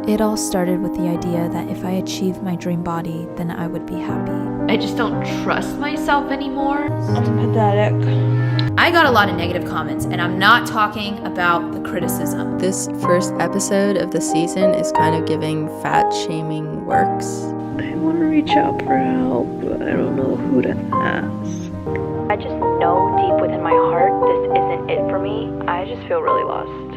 It all started with the idea that if I achieved my dream body, then I would be happy. I just don't trust myself anymore. I'm pathetic. I got a lot of negative comments, and I'm not talking about the criticism. This first episode of the season is kind of giving fat shaming works. I want to reach out for help, but I don't know who to ask. I just know deep within my heart this isn't it for me. I just feel really lost.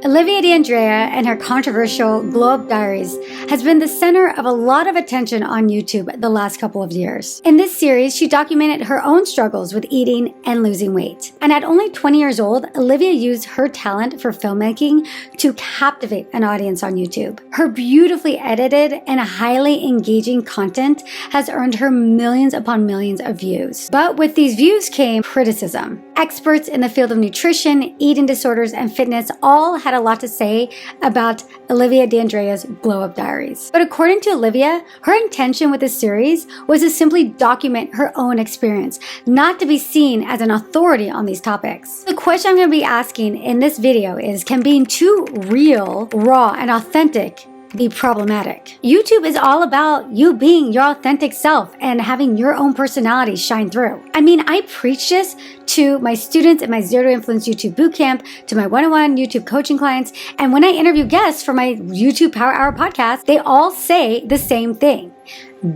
Alivia D'Andrea and her controversial Glow Up Diaries has been the center of a lot of attention on YouTube the last couple of years. In this series, she documented her own struggles with eating and losing weight. And at only 20 years old, Alivia used her talent for filmmaking to captivate an audience on YouTube. Her beautifully edited and highly engaging content has earned her millions upon millions of views. But with these views came criticism. Experts in the field of nutrition, eating disorders, and fitness all had a lot to say about Alivia D'Andrea's Glow Up Diaries. But according to Alivia, her intention with this series was to simply document her own experience, not to be seen as an authority on these topics. The question I'm going to be asking in this video is, can being too real, raw, and authentic be problematic? YouTube is all about you being your authentic self and having your own personality shine through. I mean, I preach this to my students in my Zero to Influence YouTube Bootcamp, to my one-on-one YouTube coaching clients, and when I interview guests for my YouTube Power Hour podcast, they all say the same thing.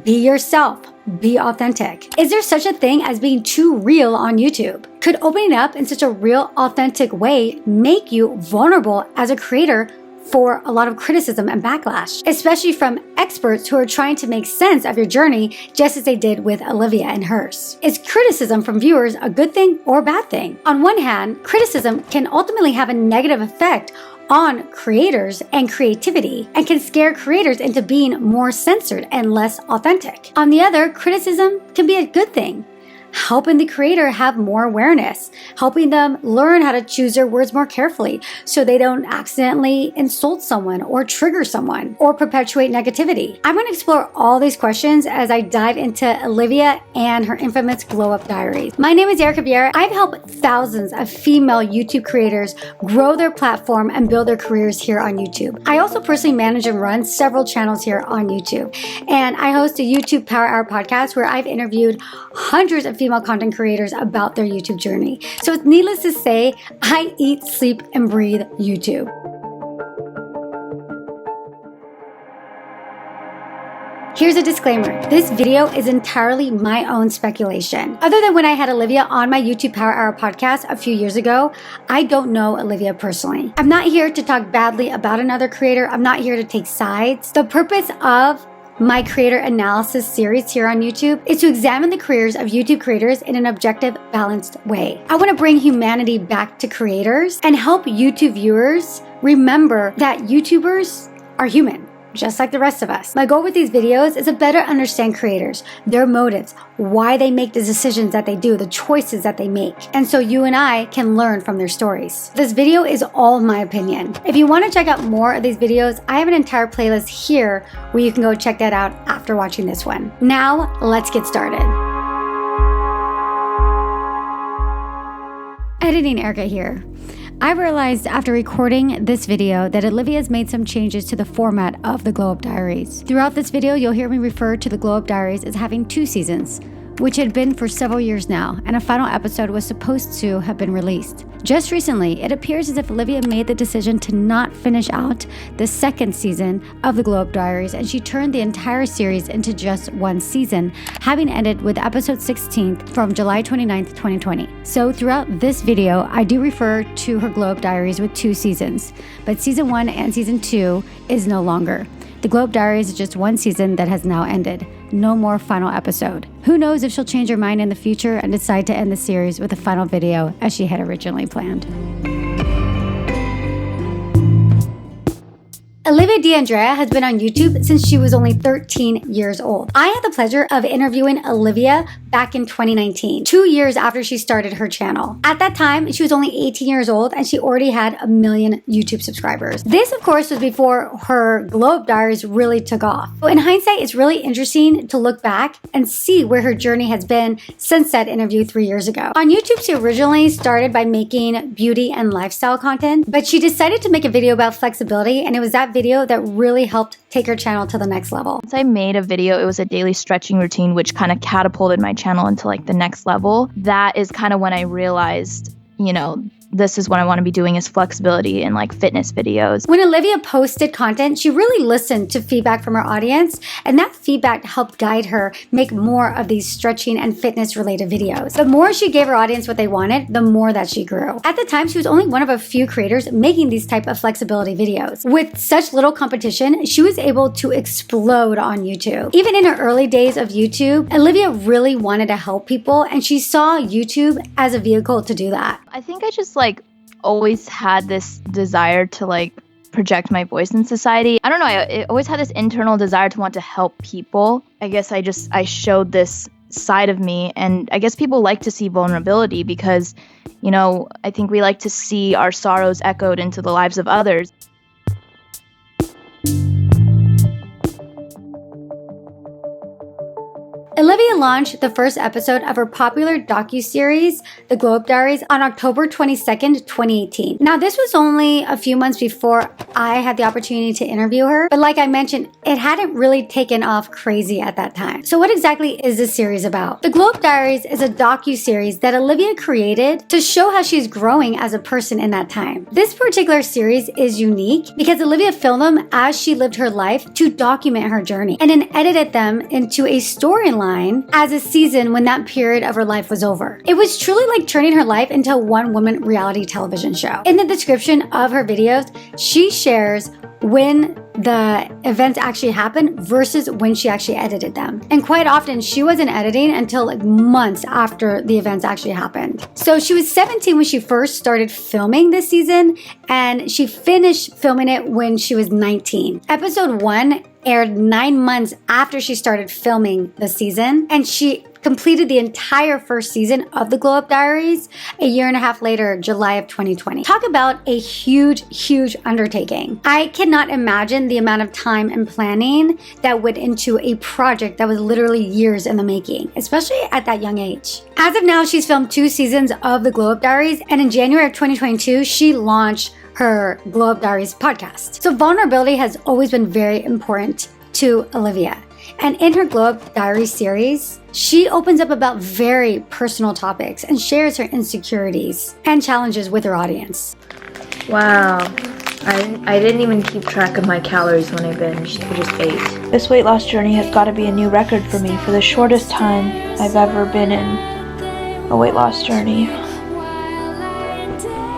Be yourself. Be authentic. Is there such a thing as being too real on YouTube? Could opening up in such a real, authentic way make you vulnerable as a creator for a lot of criticism and backlash, especially from experts who are trying to make sense of your journey, just as they did with Alivia and hers? Is criticism from viewers a good thing or a bad thing? On one hand, criticism can ultimately have a negative effect on creators and creativity and can scare creators into being more censored and less authentic. On the other, criticism can be a good thing, helping the creator have more awareness, helping them learn how to choose their words more carefully so they don't accidentally insult someone or trigger someone or perpetuate negativity. I'm going to explore all these questions as I dive into Alivia and her infamous Glow Up Diaries. My name is Erika Vieira. I've helped thousands of female YouTube creators grow their platform and build their careers here on YouTube. I also personally manage and run several channels here on YouTube, and I host a YouTube Power Hour podcast where I've interviewed hundreds of female content creators about their YouTube journey. So it's needless to say, I eat, sleep, and breathe YouTube. Here's a disclaimer. This video is entirely my own speculation. Other than when I had Alivia on my YouTube Power Hour podcast a few years ago, I don't know Alivia personally. I'm not here to talk badly about another creator. I'm not here to take sides. The purpose of my creator analysis series here on YouTube is to examine the careers of YouTube creators in an objective, balanced way. I want to bring humanity back to creators and help YouTube viewers remember that YouTubers are human, just like the rest of us. My goal with these videos is to better understand creators, their motives, why they make the decisions that they do, the choices that they make, and so you and I can learn from their stories. This video is all my opinion. If you want to check out more of these videos, I have an entire playlist here where you can go check that out after watching this one. Now, let's get started. Editing Erika here. I realized after recording this video that Alivia's made some changes to the format of the Glow Up Diaries. Throughout this video, you'll hear me refer to the Glow Up Diaries as having 2 seasons, which had been for several years now, and a final episode was supposed to have been released. Just recently, it appears as if Alivia made the decision to not finish out the 2nd season of the Glow Up Diaries, and she turned the entire series into just 1 season, having ended with episode 16 from July 29th, 2020. So throughout this video, I do refer to her Glow Up Diaries with 2 seasons, but season 1 and season 2 is no longer. The Glow Up Diaries is just 1 season that has now ended. No more final episode. Who knows if she'll change her mind in the future and decide to end the series with a final video as she had originally planned. Alivia D'Andrea has been on YouTube since she was only 13 years old. I had the pleasure of interviewing Alivia back in 2019, 2 years after she started her channel. At that time, she was only 18 years old and she already had 1 million YouTube subscribers. This, of course, was before her Glow Up Diaries really took off. So in hindsight, it's really interesting to look back and see where her journey has been since that interview 3 years ago. On YouTube, she originally started by making beauty and lifestyle content, but she decided to make a video about flexibility, and it was that video that really helped take her channel to the next level. Once I made a video, it was a daily stretching routine, which kind of catapulted my channel into like the next level. That is kind of when I realized, this is what I want to be doing, is flexibility and like fitness videos. When Alivia posted content, she really listened to feedback from her audience, and that feedback helped guide her make more of these stretching and fitness related videos. The more she gave her audience what they wanted, the more that she grew. At the time, she was only one of a few creators making these type of flexibility videos. With such little competition, she was able to explode on YouTube. Even in her early days of YouTube, Alivia really wanted to help people, and she saw YouTube as a vehicle to do that. I think I just always had this desire to project my voice in society. I don't know, I always had this internal desire to want to help people. I guess I showed this side of me, and I guess people like to see vulnerability because, I think we like to see our sorrows echoed into the lives of others. Alivia launched the first episode of her popular docuseries, The Glow Up Diaries, on October 22nd, 2018. Now, this was only a few months before I had the opportunity to interview her, but like I mentioned, it hadn't really taken off crazy at that time. So what exactly is this series about? The Glow Up Diaries is a docuseries that Alivia created to show how she's growing as a person in that time. This particular series is unique because Alivia filmed them as she lived her life to document her journey, and then edited them into a storyline as a season when that period of her life was over. It was truly like turning her life into a one-woman reality television show. In the description of her videos, she shares when the events actually happened versus when she actually edited them. And quite often, she wasn't editing until months after the events actually happened. So she was 17 when she first started filming this season, and she finished filming it when she was 19. Episode 1 aired 9 months after she started filming the season, and she completed the entire first season of The Glow Up Diaries a year and a half later, July of 2020. Talk about a huge undertaking. I cannot imagine the amount of time and planning that went into a project that was literally years in the making, especially at that young age. As of now, she's filmed 2 seasons of The Glow Up Diaries, and in January of 2022, she launched her Glow Up Diaries podcast. So vulnerability has always been very important to Alivia. And in her Glow Up Diaries series, she opens up about very personal topics and shares her insecurities and challenges with her audience. Wow. I didn't even keep track of my calories when I binged. I just ate. This weight loss journey has got to be a new record for me for the shortest time I've ever been in a weight loss journey.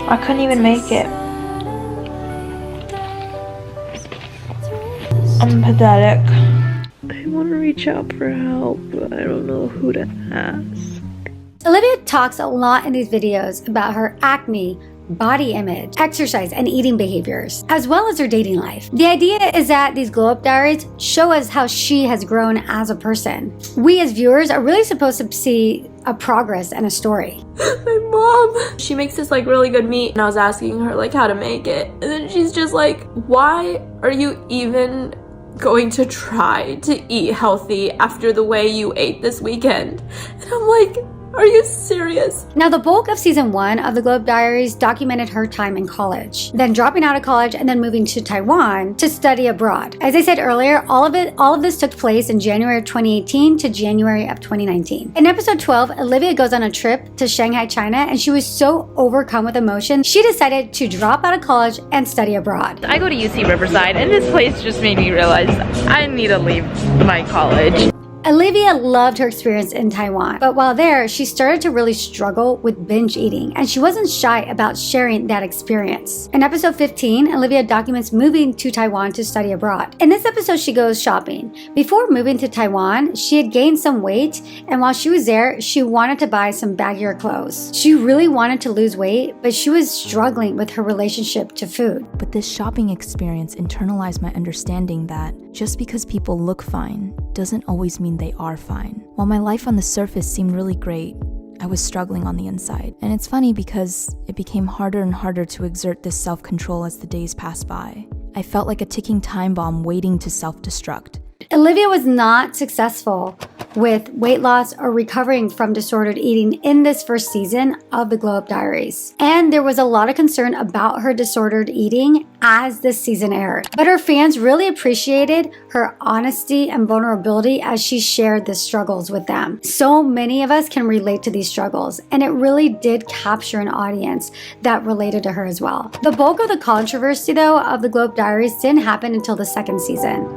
I couldn't even make it. I'm pathetic. I want to reach out for help, but I don't know who to ask. Alivia talks a lot in these videos about her acne, body image, exercise, and eating behaviors, as well as her dating life. The idea is that these Glow Up Diaries show us how she has grown as a person. We as viewers are really supposed to see a progress and a story. My mom, she makes this really good meat, and I was asking her how to make it, and then she's just like, why are you even going to try to eat healthy after the way you ate this weekend? And I'm like, are you serious? Now, the bulk of season 1 of The Glow Up Diaries documented her time in college, then dropping out of college and then moving to Taiwan to study abroad. As I said earlier, all of this took place in January of 2018 to January of 2019. In episode 12, Alivia goes on a trip to Shanghai, China, and she was so overcome with emotion, she decided to drop out of college and study abroad. I go to UC Riverside, and this place just made me realize I need to leave my college. Alivia loved her experience in Taiwan, but while there, she started to really struggle with binge eating, and she wasn't shy about sharing that experience. In episode 15, Alivia documents moving to Taiwan to study abroad. In this episode, she goes shopping. Before moving to Taiwan, she had gained some weight, and while she was there, she wanted to buy some baggier clothes. She really wanted to lose weight, but she was struggling with her relationship to food. But this shopping experience internalized my understanding that just because people look fine doesn't always mean they are fine. While my life on the surface seemed really great, I was struggling on the inside. And it's funny because it became harder and harder to exert this self-control as the days passed by. I felt like a ticking time bomb waiting to self-destruct. Alivia was not successful with weight loss or recovering from disordered eating in this first season of the Up Diaries. And there was a lot of concern about her disordered eating as this season aired. But her fans really appreciated her honesty and vulnerability as she shared the struggles with them. So many of us can relate to these struggles, and it really did capture an audience that related to her as well. The bulk of the controversy, though, of the Up Diaries didn't happen until the second season.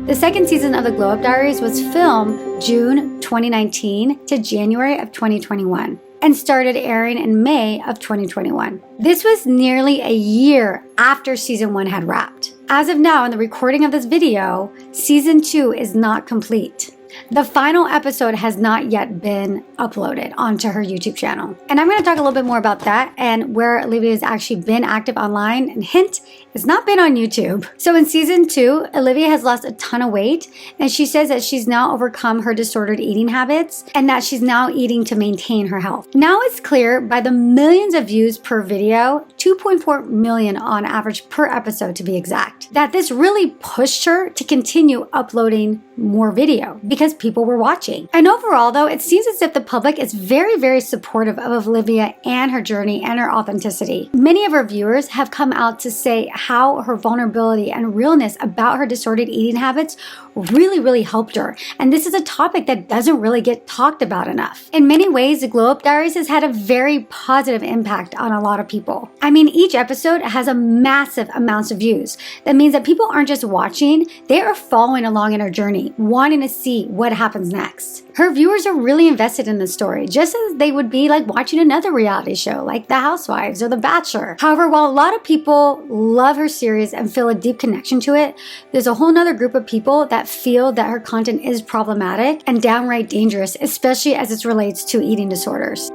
The second season of the Up Diaries was filmed June 2019 to January of 2021 and started airing in May of 2021. This was nearly a year after season 1 had wrapped. As of now, in the recording of this video, season 2 is not complete. The final episode has not yet been uploaded onto her YouTube channel. And I'm going to talk a little bit more about that and where Alivia has actually been active online. And hint, it's not been on YouTube. So in season 2, Alivia has lost a ton of weight, and she says that she's now overcome her disordered eating habits and that she's now eating to maintain her health. Now it's clear by the millions of views per video, 2.4 million on average per episode to be exact, that this really pushed her to continue uploading more video because people were watching. And overall, though, it seems as if the public is very, very supportive of Alivia and her journey and her authenticity. Many of her viewers have come out to say how her vulnerability and realness about her disordered eating habits really helped her. And this is a topic that doesn't really get talked about enough. In many ways, the Up Diaries has had a very positive impact on a lot of people. I mean, each episode has a massive amounts of views. That means that people aren't just watching, they are following along in her journey, wanting to see what happens next. Her viewers are really invested in the story, just as they would be like watching another reality show like The Housewives or The Bachelor. However, while a lot of people love her series and feel a deep connection to it, there's a whole nother group of people that feel that her content is problematic and downright dangerous, especially as it relates to eating disorders.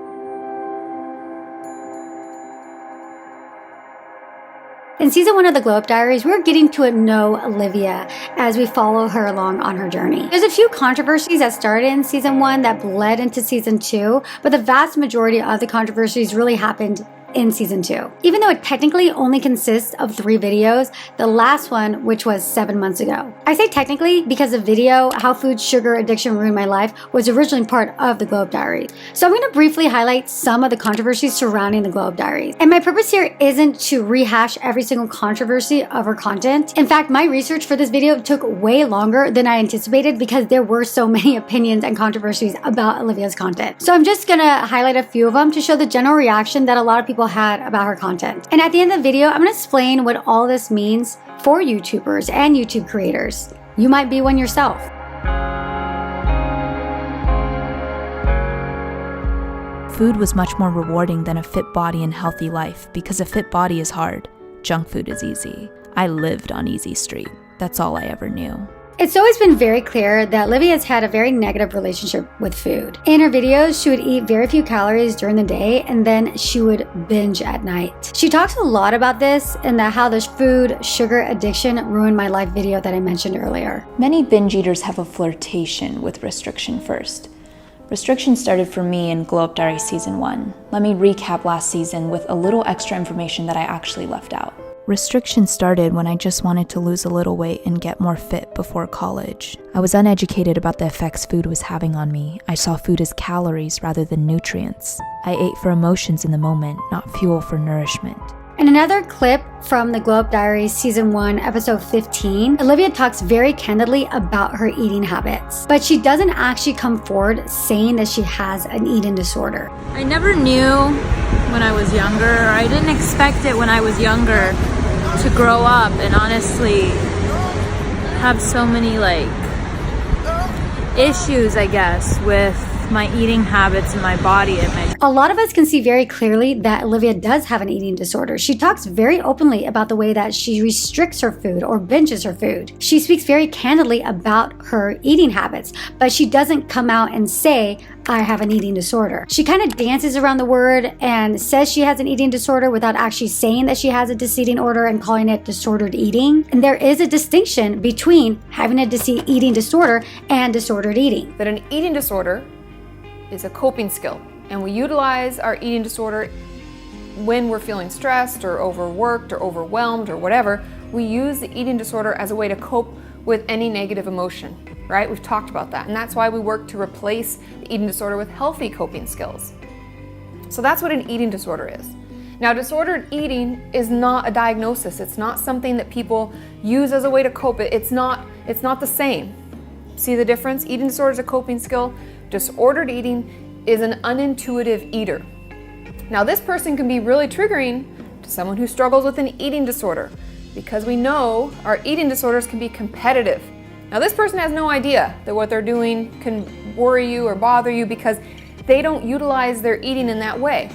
In season 1 of the Up Diaries, we're getting to know Alivia as we follow her along on her journey. There's a few controversies that started in season 1 that bled into season 2, but the vast majority of the controversies really happened in season 2. Even though it technically only consists of 3 videos, the last one, which was 7 months ago. I say technically because the video, How Food Sugar Addiction Ruined My Life, was originally part of the Up Diaries. So I'm going to briefly highlight some of the controversies surrounding the Up Diaries. And my purpose here isn't to rehash every single controversy of her content. In fact, my research for this video took way longer than I anticipated because there were so many opinions and controversies about Alivia's content. So I'm just going to highlight a few of them to show the general reaction that a lot of people had about her content. And at the end of the video, I'm going to explain what all this means for YouTubers and YouTube creators. You might be one yourself. Food was much more rewarding than a fit body and healthy life because a fit body is hard, junk food is easy. I lived on Easy Street. That's all I ever knew. It's always been very clear that Alivia has had a very negative relationship with food. In her videos, she would eat very few calories during the day and then she would binge at night. She talks a lot about this in the How the Food Sugar Addiction Ruined My Life video that I mentioned earlier. Many binge eaters have a flirtation with restriction first. Restriction started for me in Up Diaries season 1. Let me recap last season with a little extra information that I actually left out. Restriction started when I just wanted to lose a little weight and get more fit before college. I was uneducated about the effects food was having on me. I saw food as calories rather than nutrients. I ate for emotions in the moment, not fuel for nourishment. In another clip from the Up Diaries Season 1, Episode 15, Alivia talks very candidly about her eating habits. But she doesn't actually come forward saying that she has an eating disorder. I never knew when I was younger, or I didn't expect it when I was younger, to grow up and honestly have so many like issues, I guess, with my eating habits and my body image. A lot of us can see very clearly that Alivia does have an eating disorder. She talks very openly about the way that she restricts her food or binges her food. She speaks very candidly about her eating habits, but she doesn't come out and say, I have an eating disorder. She kind of dances around the word and says she has an eating disorder without actually saying that she has a diseating order and calling it disordered eating. And there is a distinction between having a eating disorder and disordered eating. That an eating disorder is a coping skill, and we utilize our eating disorder when we're feeling stressed or overworked or overwhelmed or whatever. We use the eating disorder as a way to cope with any negative emotion, right? We've talked about that, and that's why we work to replace the eating disorder with healthy coping skills. So that's what an eating disorder is. Now, disordered eating is not a diagnosis. It's not something that people use as a way to cope. It's not the same. See the difference? Eating disorder is a coping skill. Disordered eating is an unintuitive eater. Now, this person can be really triggering to someone who struggles with an eating disorder, because we know our eating disorders can be competitive. Now, this person has no idea that what they're doing can worry you or bother you because they don't utilize their eating in that way.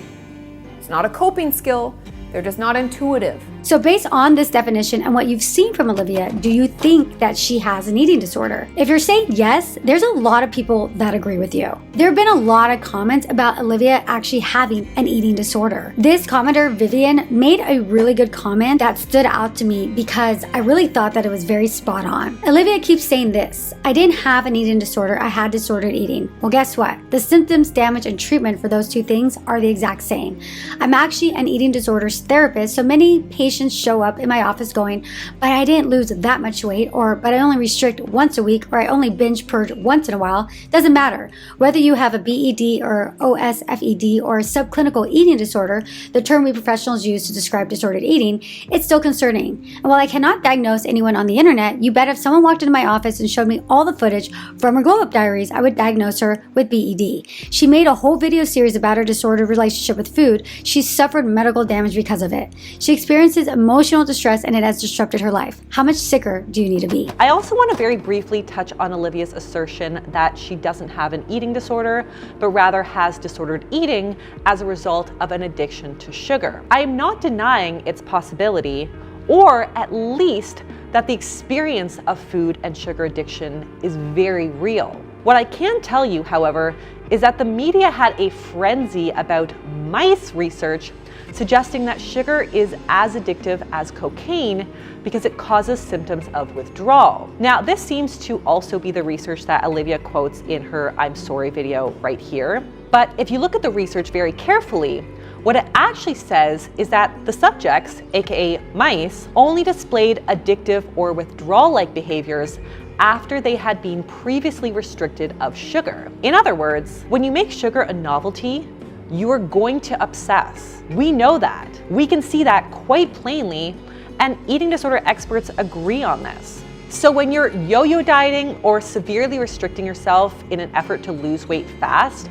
It's not a coping skill, they're just not intuitive. So based on this definition and what you've seen from Alivia, do you think that she has an eating disorder? If you're saying yes, there's a lot of people that agree with you. There have been a lot of comments about Alivia actually having an eating disorder. This commenter, Vivian, made a really good comment that stood out to me because I really thought that it was very spot on. Alivia keeps saying this: I didn't have an eating disorder, I had disordered eating. Well, guess what? The symptoms, damage, and treatment for those two things are the exact same. I'm actually an eating disorders therapist, so many patients show up in my office going, but I didn't lose that much weight, or but I only restrict once a week, or I only binge purge once in a while. Doesn't matter. Whether you have a BED or OSFED or a subclinical eating disorder, the term we professionals use to describe disordered eating, it's still concerning. And while I cannot diagnose anyone on the internet, you bet if someone walked into my office and showed me all the footage from her Up Diaries, I would diagnose her with BED. She made a whole video series about her disordered relationship with food. She suffered medical damage because of it. She experiences emotional distress and it has disrupted her life. How much sicker do you need to be? I also want to very briefly touch on Alivia's assertion that she doesn't have an eating disorder, but rather has disordered eating as a result of an addiction to sugar. I am not denying its possibility, or at least that the experience of food and sugar addiction is very real. What I can tell you, however, is that the media had a frenzy about mice research suggesting that sugar is as addictive as cocaine because it causes symptoms of withdrawal. Now, this seems to also be the research that Alivia quotes in her I'm Sorry video right here. But if you look at the research very carefully, what it actually says is that the subjects, aka mice, only displayed addictive or withdrawal-like behaviors after they had been previously restricted of sugar. In other words, when you make sugar a novelty, you are going to obsess. We know that. We can see that quite plainly, and eating disorder experts agree on this. So when you're yo-yo dieting or severely restricting yourself in an effort to lose weight fast,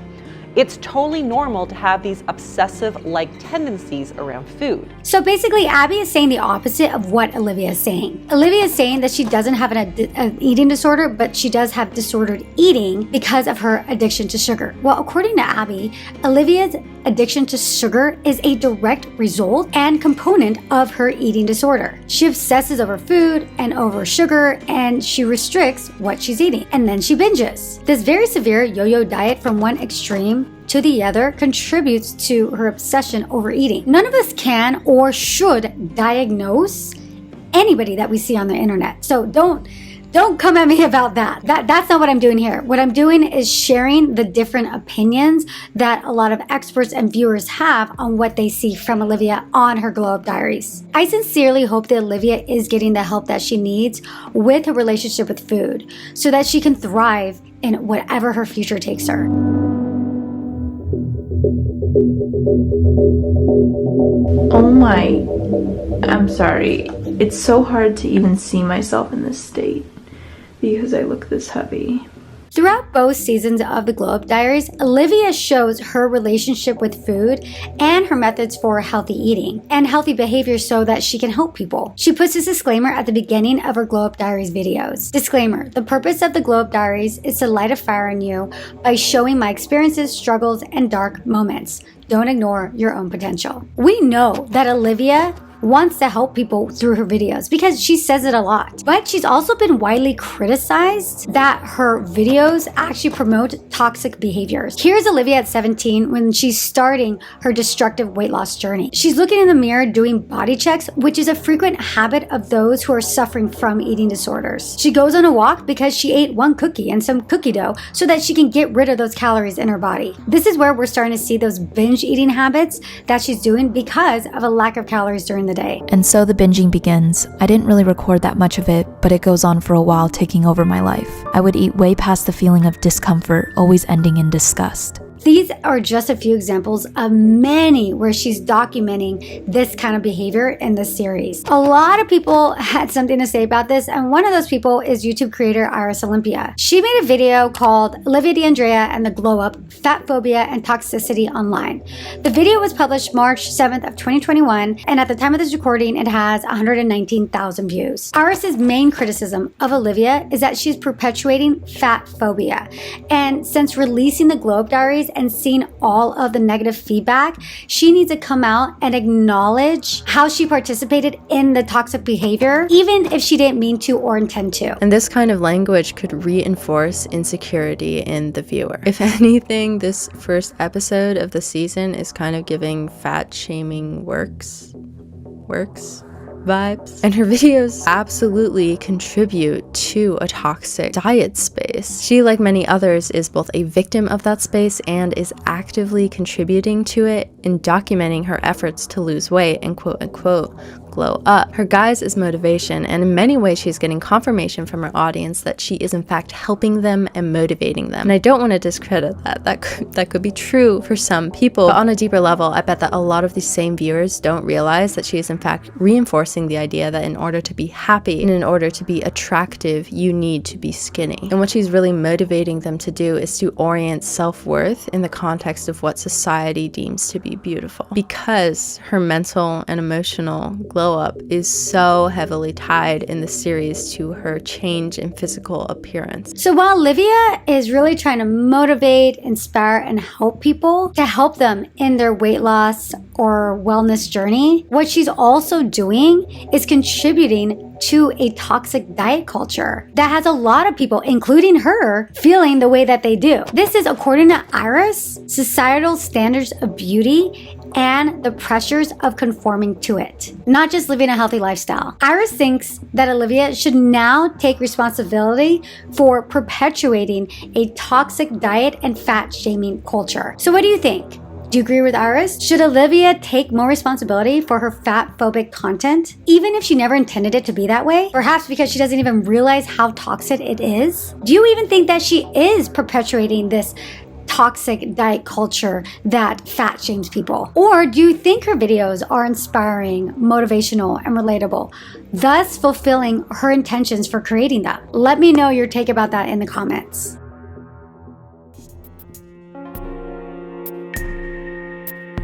it's totally normal to have these obsessive-like tendencies around food. So basically, Abbey is saying the opposite of what Alivia is saying. Alivia is saying that she doesn't have an eating disorder, but she does have disordered eating because of her addiction to sugar. Well, according to Abbey, Alivia's addiction to sugar is a direct result and component of her eating disorder. She obsesses over food and over sugar, and she restricts what she's eating, and then she binges. This very severe yo-yo diet from one extreme to the other contributes to her obsession over eating. None of us can or should diagnose anybody that we see on the internet. So don't come at me about that. That's not what I'm doing here. What I'm doing is sharing the different opinions that a lot of experts and viewers have on what they see from Alivia on her Up Diaries. I sincerely hope that Alivia is getting the help that she needs with her relationship with food so that she can thrive in whatever her future takes her. Oh my, I'm sorry. It's so hard to even see myself in this state because I look this heavy. Throughout both seasons of the Glow Up Diaries, Alivia shows her relationship with food and her methods for healthy eating and healthy behavior so that she can help people. She puts this disclaimer at the beginning of her Glow Up Diaries videos. Disclaimer: the purpose of the Glow Up Diaries is to light a fire in you by showing my experiences, struggles, and dark moments. Don't ignore your own potential. We know that Alivia wants to help people through her videos because she says it a lot. But she's also been widely criticized that her videos actually promote toxic behaviors. Here's Alivia at 17 when she's starting her destructive weight loss journey. She's looking in the mirror doing body checks, which is a frequent habit of those who are suffering from eating disorders. She goes on a walk because she ate one cookie and some cookie dough so that she can get rid of those calories in her body. This is where we're starting to see those binge eating habits that she's doing because of a lack of calories during the day. And so the binging begins. I didn't really record that much of it, but it goes on for a while, taking over my life. I would eat way past the feeling of discomfort, always ending in disgust. These are just a few examples of many where she's documenting this kind of behavior in this series. A lot of people had something to say about this, and one of those people is YouTube creator Iris Olympia. She made a video called Alivia D'Andrea and the Glow Up, Fatphobia and Toxicity Online. The video was published March 7th of 2021, and at the time of this recording, it has 119,000 views. Iris's main criticism of Alivia is that she's perpetuating fat phobia, and since releasing the Glow Up Diaries and seeing all of the negative feedback, she needs to come out and acknowledge how she participated in the toxic behavior, even if she didn't mean to or intend to. And this kind of language could reinforce insecurity in the viewer. If anything, this first episode of the season is kind of giving fat shaming works vibes. And her videos absolutely contribute to a toxic diet space. She, like many others, is both a victim of that space and is actively contributing to it in documenting her efforts to lose weight and quote unquote glow up. Her guise is motivation, and in many ways she's getting confirmation from her audience that she is in fact helping them and motivating them. And I don't want to discredit that. That could be true for some people, but on a deeper level, I bet that a lot of these same viewers don't realize that she is in fact reinforcing the idea that in order to be happy and in order to be attractive, you need to be skinny. And what she's really motivating them to do is to orient self-worth in the context of what society deems to be beautiful. Because her mental and emotional glow up is so heavily tied in the series to her change in physical appearance. So while Alivia is really trying to motivate, inspire, and help people to help them in their weight loss or wellness journey, what she's also doing is contributing to a toxic diet culture that has a lot of people, including her, feeling the way that they do. This is, according to Iris, societal standards of beauty and the pressures of conforming to it, not just living a healthy lifestyle. Iris thinks that Alivia should now take responsibility for perpetuating a toxic diet and fat shaming culture. So what do you think? Do you agree with Iris? Should Alivia take more responsibility for her fat-phobic content, even if she never intended it to be that way? Perhaps because she doesn't even realize how toxic it is? Do you even think that she is perpetuating this toxic diet culture that fat shames people? Or do you think her videos are inspiring, motivational, and relatable, thus fulfilling her intentions for creating them? Let me know your take about that in the comments.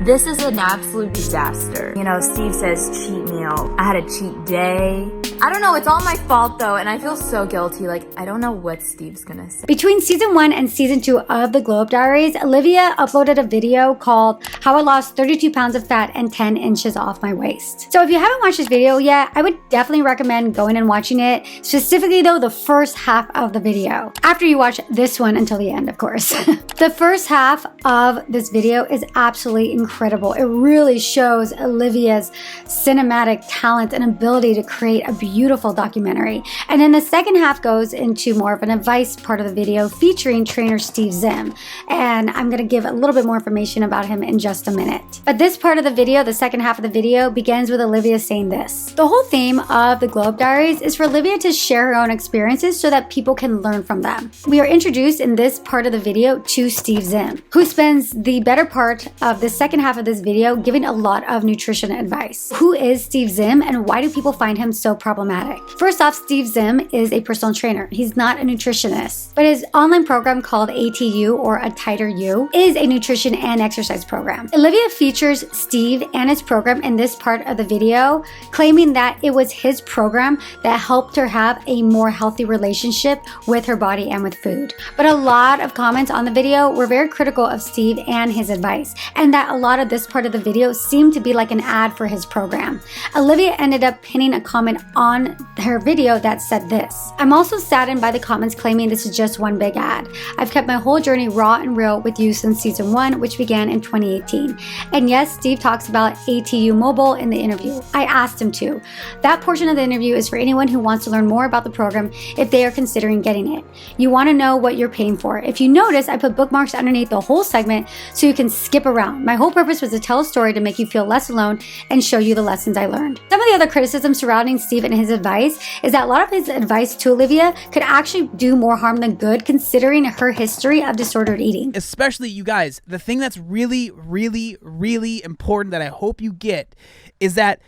This is an absolute disaster. You know, Steve says cheat meal. I had a cheat day. I don't know, it's all my fault though, and I feel so guilty. Like, I don't know what Steve's gonna say. Between season 1 and season 2 of the Glow Up Diaries, Alivia uploaded a video called How I Lost 32 Pounds of Fat and 10 Inches Off My Waist. So if you haven't watched this video yet, I would definitely recommend going and watching it, specifically though the first half of the video. After you watch this one until the end, of course. The first half of this video is absolutely incredible. It really shows Alivia's cinematic talent and ability to create a beautiful documentary. And then the second half goes into more of an advice part of the video featuring trainer Steve Zim. And I'm going to give a little bit more information about him in just a minute. But this part of the video, the second half of the video, begins with Alivia saying this. The whole theme of the Glow Up Diaries is for Alivia to share her own experiences so that people can learn from them. We are introduced in this part of the video to Steve Zim, who spends the better part of the second half of this video giving a lot of nutrition advice. Who is Steve Zim and why do people find him so problematic? problematic. First off, Steve Zim is a personal trainer. He's not a nutritionist, but his online program called ATU, or A Tighter You, is a nutrition and exercise program. Alivia features Steve and his program in this part of the video, claiming that it was his program that helped her have a more healthy relationship with her body and with food. But a lot of comments on the video were very critical of Steve and his advice, and that a lot of this part of the video seemed to be like an ad for his program. Alivia ended up pinning a comment on her video that said this: "I'm also saddened by the comments claiming this is just one big ad. I've kept my whole journey raw and real with you since season 1, which began in 2018. And yes, Steve talks about ATU Mobile in the interview. I asked him to. That portion of the interview is for anyone who wants to learn more about the program if they are considering getting it. You want to know what you're paying for. If you notice, I put bookmarks underneath the whole segment so you can skip around. My whole purpose was to tell a story to make you feel less alone and show you the lessons I learned." Some of the other criticism surrounding Steve and his advice is that a lot of his advice to Alivia could actually do more harm than good, considering her history of disordered eating. Especially, you guys, the thing that's really, really, really important that I hope you get is that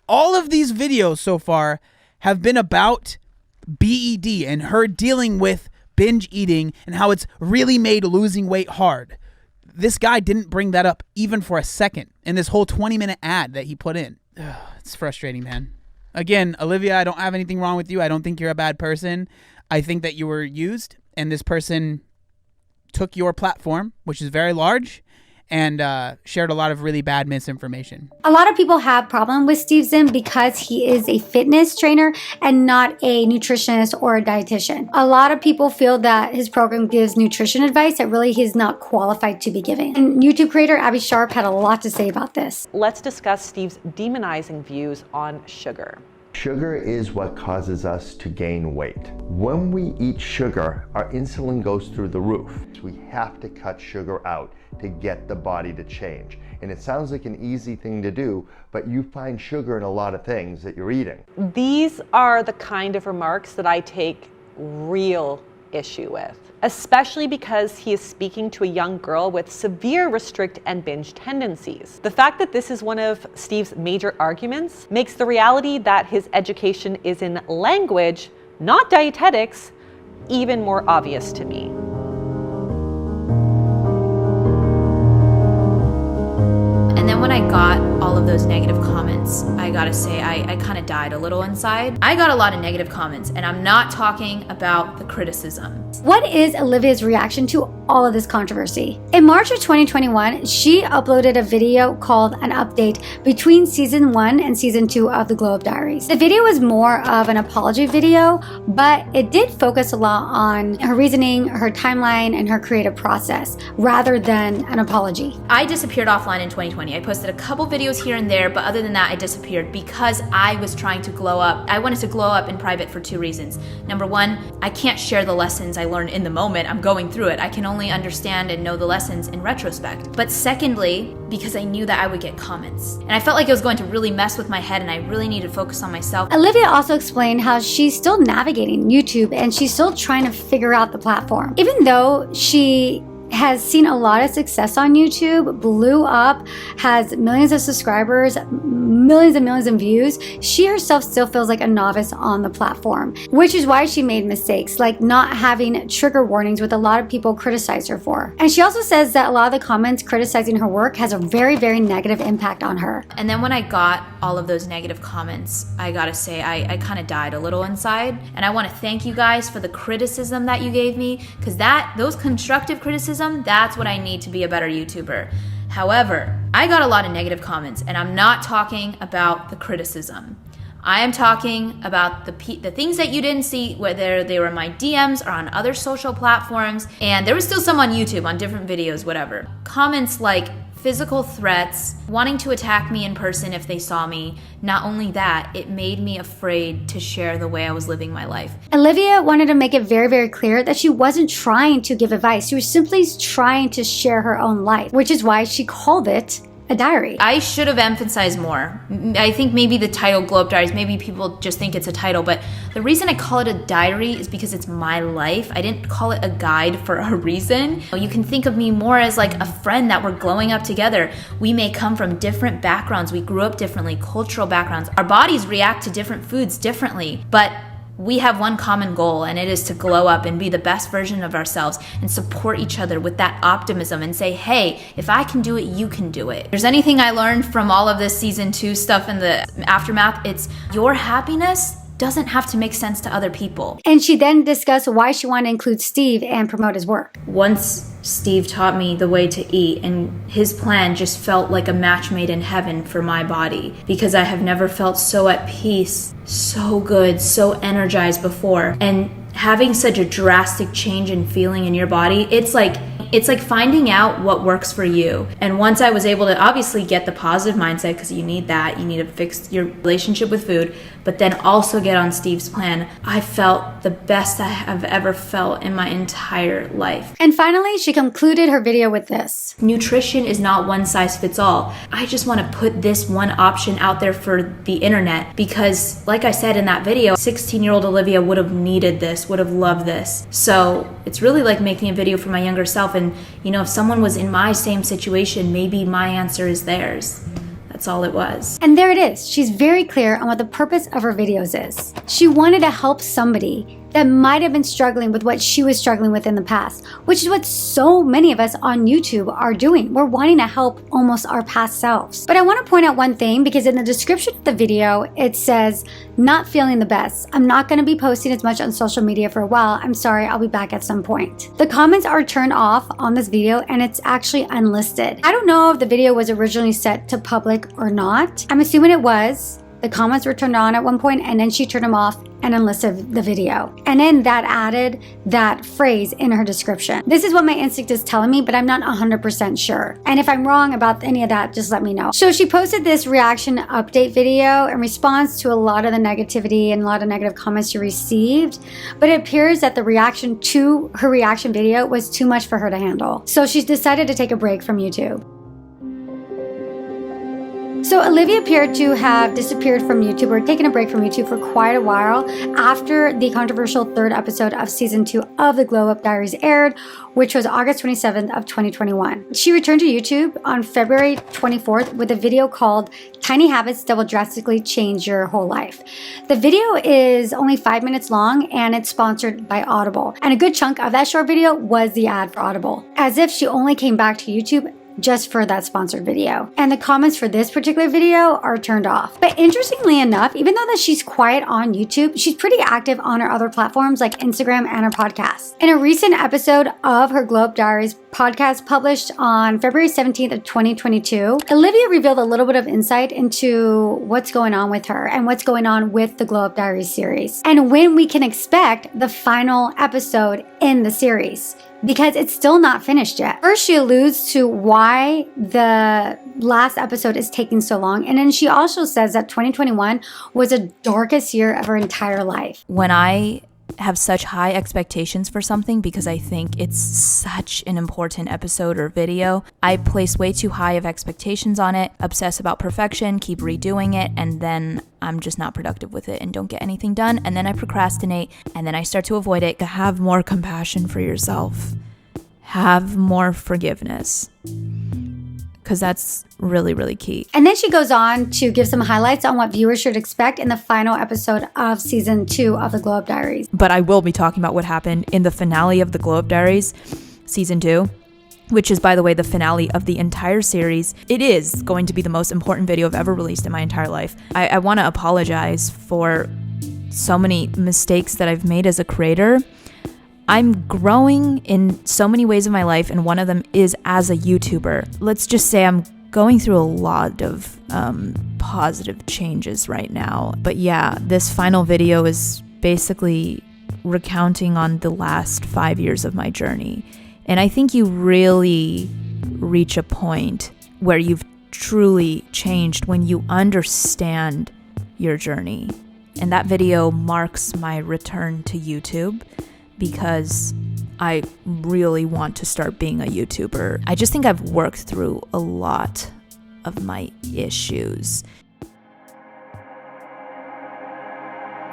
all of these videos so far have been about BED and her dealing with binge eating and how it's really made losing weight hard. This guy didn't bring that up even for a second in this whole 20-minute ad that he put in. Ugh, it's frustrating, man. Again, Alivia, I don't have anything wrong with you. I don't think you're a bad person. I think that you were used, and this person took your platform, which is very large, and shared a lot of really bad misinformation. A lot of people have problem with Steve Zim because he is a fitness trainer and not a nutritionist or a dietitian. A lot of people feel that his program gives nutrition advice that really he's not qualified to be giving. And YouTube creator Abbey had a lot to say about this. Let's discuss Steve's demonizing views on sugar. Sugar is what causes us to gain weight. When we eat sugar, our insulin goes through the roof. We have to cut sugar out to get the body to change. And it sounds like an easy thing to do, but you find sugar in a lot of things that you're eating. These are the kind of remarks that I take real issue with, especially because he is speaking to a young girl with severe restrict and binge tendencies. The fact that this is one of Steve's major arguments makes the reality that his education is in language, not dietetics, even more obvious to me. And then when I got all of those negative comments, I gotta say, I kind of died a little inside. I got a lot of negative comments, and I'm not talking about the criticism. What is Alivia's reaction to all of this controversy? In March of 2021, she uploaded a video called An Update between season 1 and season 2 of the Up Diaries. The video was more of an apology video, but it did focus a lot on her reasoning, her timeline, and her creative process, rather than an apology. I disappeared offline in 2020. I posted a couple videos here and there, but other than that, I disappeared because I was trying to glow up. I wanted to glow up in private for 2 reasons. Number 1, I can't share the lessons I learned in the moment. I'm going through it. I can only understand and know the lessons in retrospect. But secondly, because I knew that I would get comments. And I felt like it was going to really mess with my head, and I really needed to focus on myself. Alivia also explained how she's still navigating YouTube and she's still trying to figure out the platform. Even though she has seen a lot of success on YouTube, blew up, has millions of subscribers, millions and millions of views, she herself still feels like a novice on the platform, which is why she made mistakes, like not having trigger warnings, with a lot of people criticize her for. And she also says that a lot of the comments criticizing her work has a very, very negative impact on her. And then when I got all of those negative comments, I gotta say, I kind of died a little inside. And I want to thank you guys for the criticism that you gave me, because those constructive criticism, that's what I need to be a better YouTuber. However, I got a lot of negative comments, and I'm not talking about the criticism. I am talking about the things that you didn't see, whether they were in my DMs or on other social platforms, and there was still some on YouTube on different videos, whatever. Comments like physical threats, wanting to attack me in person if they saw me. Not only that, it made me afraid to share the way I was living my life. Alivia wanted to make it very, very clear that she wasn't trying to give advice. She was simply trying to share her own life, which is why she called it a diary. I should have emphasized more. I think maybe the title Up Diaries, maybe people just think it's a title, but The reason I call it a diary is because it's my life. I didn't call it a guide for a reason. You can think of me more as like a friend that we're growing up together. We may come from different backgrounds. We grew up differently, cultural backgrounds. Our bodies react to different foods differently, but we have one common goal, and it is to glow up and be the best version of ourselves and support each other with that optimism and say, hey, if I can do it, you can do it. If there's anything I learned from all of this season 2 stuff in the aftermath, it's your happiness doesn't have to make sense to other people. And she then discussed why she wanted to include Steve and promote his work. Once Steve taught me the way to eat, and his plan just felt like a match made in heaven for my body, because I have never felt so at peace, so good, so energized before. And having such a drastic change in feeling in your body, it's like finding out what works for you. And once I was able to obviously get the positive mindset, because you need that, you need to fix your relationship with food, but then also get on Steve's plan, I felt the best I have ever felt in my entire life. And finally, she concluded her video with this. Nutrition is not one size fits all. I just want to put this one option out there for the internet because, like I said in that video, 16-year-old Alivia would have needed this, would have loved this. So it's really like making a video for my younger self. And, you know, if someone was in my same situation, maybe my answer is theirs. That's all it was. And there it is. She's very clear on what the purpose of her videos is. She wanted to help somebody that might have been struggling with what she was struggling with in the past, which is what so many of us on YouTube are doing. We're wanting to help almost our past selves. But I want to point out one thing, because in the description of the video, it says, not feeling the best. I'm not going to be posting as much on social media for a while. I'm sorry, I'll be back at some point. The comments are turned off on this video and it's actually unlisted. I don't know if the video was originally set to public or not. I'm assuming it was. The comments were turned on at one point and then she turned them off and unlisted the video. And then that added that phrase in her description. This is what my instinct is telling me, but I'm not 100% sure. And if I'm wrong about any of that, just let me know. So she posted this reaction update video in response to a lot of the negativity and a lot of negative comments she received. But it appears that the reaction to her reaction video was too much for her to handle. So she's decided to take a break from YouTube. So Alivia appeared to have disappeared from YouTube or taken a break from YouTube for quite a while after the controversial 3rd episode of season 2 of the Glow Up Diaries aired, which was August 27th of 2021. She returned to YouTube on February 24th with a video called Tiny Habits That Will Drastically Change Your Whole Life. The video is only 5 minutes long and it's sponsored by Audible. And a good chunk of that short video was the ad for Audible, as if she only came back to YouTube just for that sponsored video. And the comments for this particular video are turned off. But interestingly enough, even though that she's quiet on YouTube, she's pretty active on her other platforms like Instagram and her podcast. In a recent episode of her Glow Up Diaries podcast published on February 17th of 2022, Alivia revealed a little bit of insight into what's going on with her and what's going on with the Glow Up Diaries series and when we can expect the final episode in the series, because it's still not finished yet. First, she alludes to why the last episode is taking so long, and then she also says that 2021 was the darkest year of her entire life. When I have such high expectations for something because I think it's such an important episode or video, I place way too high of expectations on it, obsess about perfection, keep redoing it, and then I'm just not productive with it and don't get anything done, and then I procrastinate, and then I start to avoid it. Have more compassion for yourself. Have more forgiveness. Because that's really, really key. And then she goes on to give some highlights on what viewers should expect in the final episode of season 2 of the Glow Up Diaries. But I will be talking about what happened in the finale of the Glow Up Diaries, season 2, which is, by the way, the finale of the entire series. It is going to be the most important video I've ever released in my entire life. I want to apologize for so many mistakes that I've made as a creator. I'm growing in so many ways of my life, and one of them is as a YouTuber. Let's just say I'm going through a lot of positive changes right now. But yeah, this final video is basically recounting on the last 5 years of my journey. And I think you really reach a point where you've truly changed when you understand your journey. And that video marks my return to YouTube, because I really want to start being a YouTuber. I just think I've worked through a lot of my issues.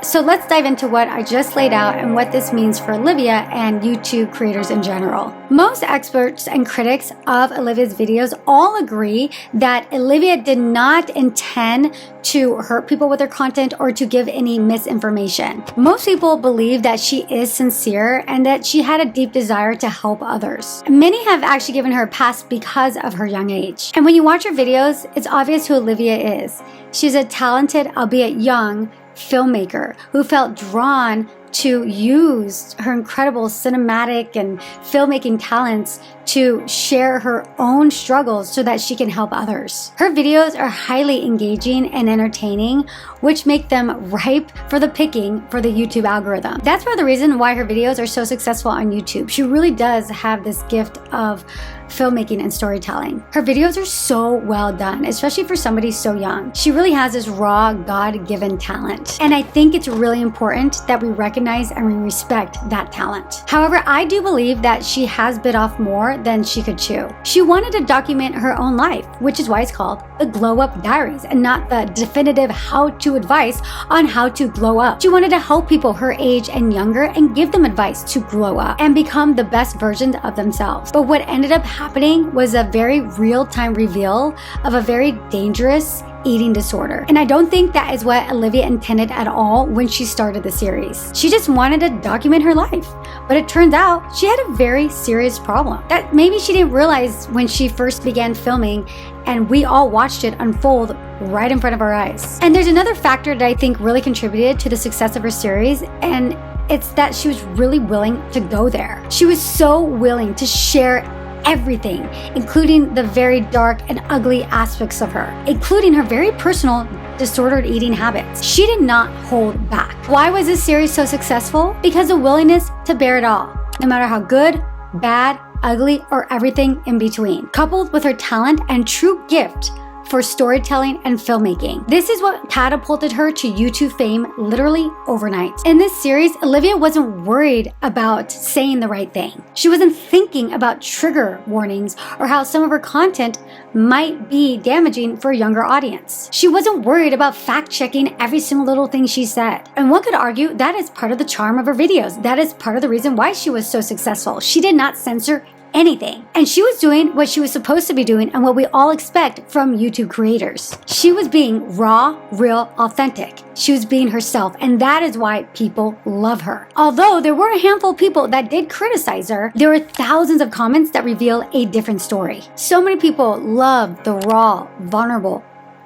So let's dive into what I just laid out and what this means for Alivia and YouTube creators in general. Most experts and critics of Alivia's videos all agree that Alivia did not intend to hurt people with her content or to give any misinformation. Most people believe that she is sincere and that she had a deep desire to help others. Many have actually given her a pass because of her young age. And when you watch her videos, it's obvious who Alivia is. She's a talented, albeit young, filmmaker who felt drawn to use her incredible cinematic and filmmaking talents to share her own struggles so that she can help others. Her videos are highly engaging and entertaining, which make them ripe for the picking for the YouTube algorithm. That's part of the reason why her videos are so successful on YouTube. She really does have this gift of filmmaking and storytelling. Her videos are so well done, especially for somebody so young. She really has this raw, God-given talent. And I think it's really important that we recognize and we respect that talent. However, I do believe that she has bit off more than she could chew. She wanted to document her own life, which is why it's called the Glow Up Diaries and not the definitive how-to advice on how to glow up. She wanted to help people her age and younger and give them advice to glow up and become the best versions of themselves. But what ended up happening was a very real-time reveal of a very dangerous eating disorder. And I don't think that is what Alivia intended at all when she started the series. She just wanted to document her life. But it turns out she had a very serious problem that maybe she didn't realize when she first began filming, and we all watched it unfold right in front of our eyes. And there's another factor that I think really contributed to the success of her series, and it's that she was really willing to go there. She was so willing to share everything, including the very dark and ugly aspects of her, including her very personal disordered eating habits. She did not hold back. Why was this series so successful? Because of willingness to bear it all, no matter how good, bad, ugly, or everything in between, coupled with her talent and true gift for storytelling and filmmaking. This is what catapulted her to YouTube fame literally overnight. In this series, Alivia wasn't worried about saying the right thing. She wasn't thinking about trigger warnings or how some of her content might be damaging for a younger audience. She wasn't worried about fact-checking every single little thing she said. And one could argue that is part of the charm of her videos. That is part of the reason why she was so successful. She did not censor anything. And she was doing what she was supposed to be doing and what we all expect from YouTube creators. She was being raw, real, authentic. She was being herself, and that is why people love her. Although there were a handful of people that did criticize her, there were thousands of comments that reveal a different story. So many people love the raw, vulnerable,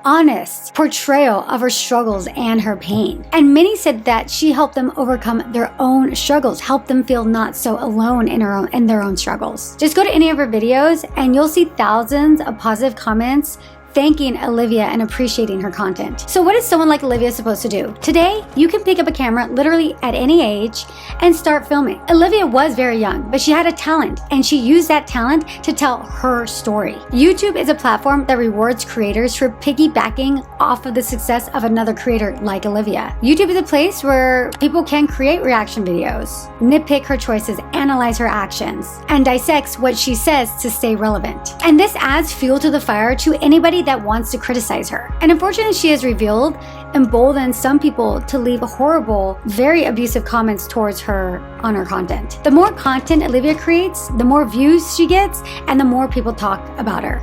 honest portrayal of her struggles and her pain. And many said that she helped them overcome their own struggles, helped them feel not so alone in their own struggles. Just go to any of her videos and you'll see thousands of positive comments thanking Alivia and appreciating her content. So what is someone like Alivia supposed to do? Today, you can pick up a camera literally at any age and start filming. Alivia was very young, but she had a talent, and she used that talent to tell her story. YouTube is a platform that rewards creators for piggybacking off of the success of another creator like Alivia. YouTube is a place where people can create reaction videos, nitpick her choices, analyze her actions, and dissects what she says to stay relevant. And this adds fuel to the fire to anybody that wants to criticize her. And unfortunately, she has revealed, emboldened some people to leave horrible, very abusive comments towards her on her content. The more content Alivia creates, the more views she gets, and the more people talk about her.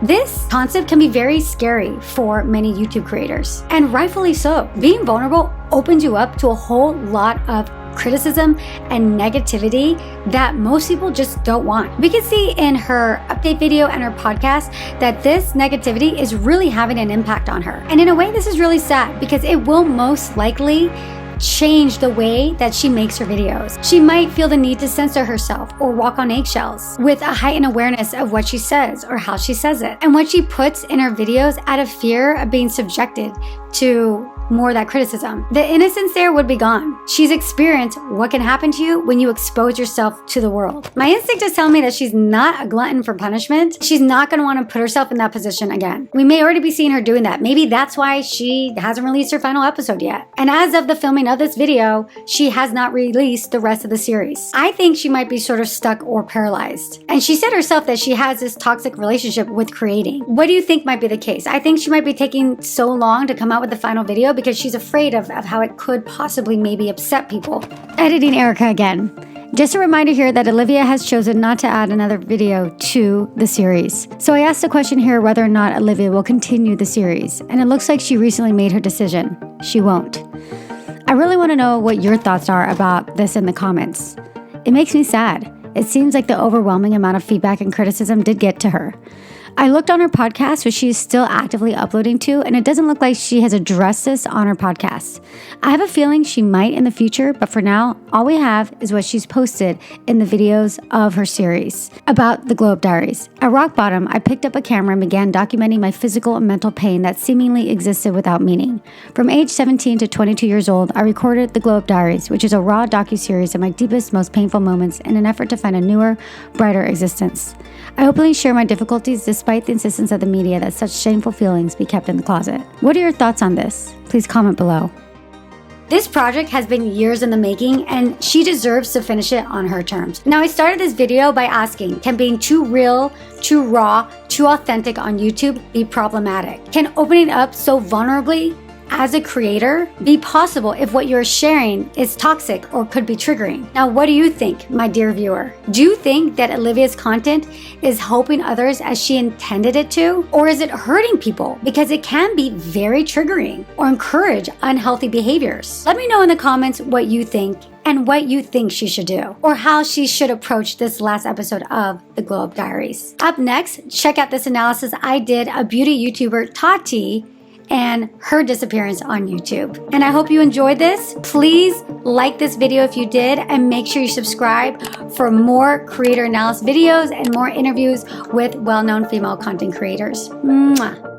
This concept can be very scary for many YouTube creators, and rightfully so. Being vulnerable opens you up to a whole lot of criticism and negativity that most people just don't want. We can see in her update video and her podcast that this negativity is really having an impact on her. And in a way, this is really sad because it will most likely change the way that she makes her videos. She might feel the need to censor herself or walk on eggshells with a heightened awareness of what she says or how she says it. And what she puts in her videos out of fear of being subjected to more of that criticism. The innocence there would be gone. She's experienced what can happen to you when you expose yourself to the world. My instinct is telling me that she's not a glutton for punishment. She's not going to want to put herself in that position again. We may already be seeing her doing that. Maybe that's why she hasn't released her final episode yet. And as of the filming of this video, she has not released the rest of the series. I think she might be sort of stuck or paralyzed. And she said herself that she has this toxic relationship with creating. What do you think might be the case? I think she might be taking so long to come out with the final video because she's afraid of how it could possibly maybe upset people. Editing Erika again. Just a reminder here that Alivia has chosen not to add another video to the series. So I asked the question here whether or not Alivia will continue the series, and it looks like she recently made her decision. She won't. I really want to know what your thoughts are about this in the comments. It makes me sad. It seems like the overwhelming amount of feedback and criticism did get to her. I looked on her podcast, which she is still actively uploading to, and it doesn't look like she has addressed this on her podcast. I have a feeling she might in the future, but for now, all we have is what she's posted in the videos of her series about the Globe Diaries. At rock bottom, I picked up a camera and began documenting my physical and mental pain that seemingly existed without meaning. From age 17 to 22 years old, I recorded the Globe Diaries, which is a raw docuseries of my deepest, most painful moments in an effort to find a newer, brighter existence. I openly share my difficulties despite the insistence of the media that such shameful feelings be kept in the closet. What are your thoughts on this? Please comment below. This project has been years in the making, and she deserves to finish it on her terms. Now, I started this video by asking, can being too real, too raw, too authentic on YouTube be problematic? Can opening up so vulnerably as a creator be possible if what you're sharing is toxic or could be triggering? Now, what do you think, my dear viewer? Do you think that Alivia's content is helping others as she intended it to? Or is it hurting people? Because it can be very triggering or encourage unhealthy behaviors. Let me know in the comments what you think and what you think she should do, or how she should approach this last episode of the Globe Diaries. Up next, check out this analysis I did of beauty YouTuber Tati and her disappearance on YouTube. And I hope you enjoyed this. Please like this video if you did, and make sure you subscribe for more creator analysis videos and more interviews with well-known female content creators. Mwah.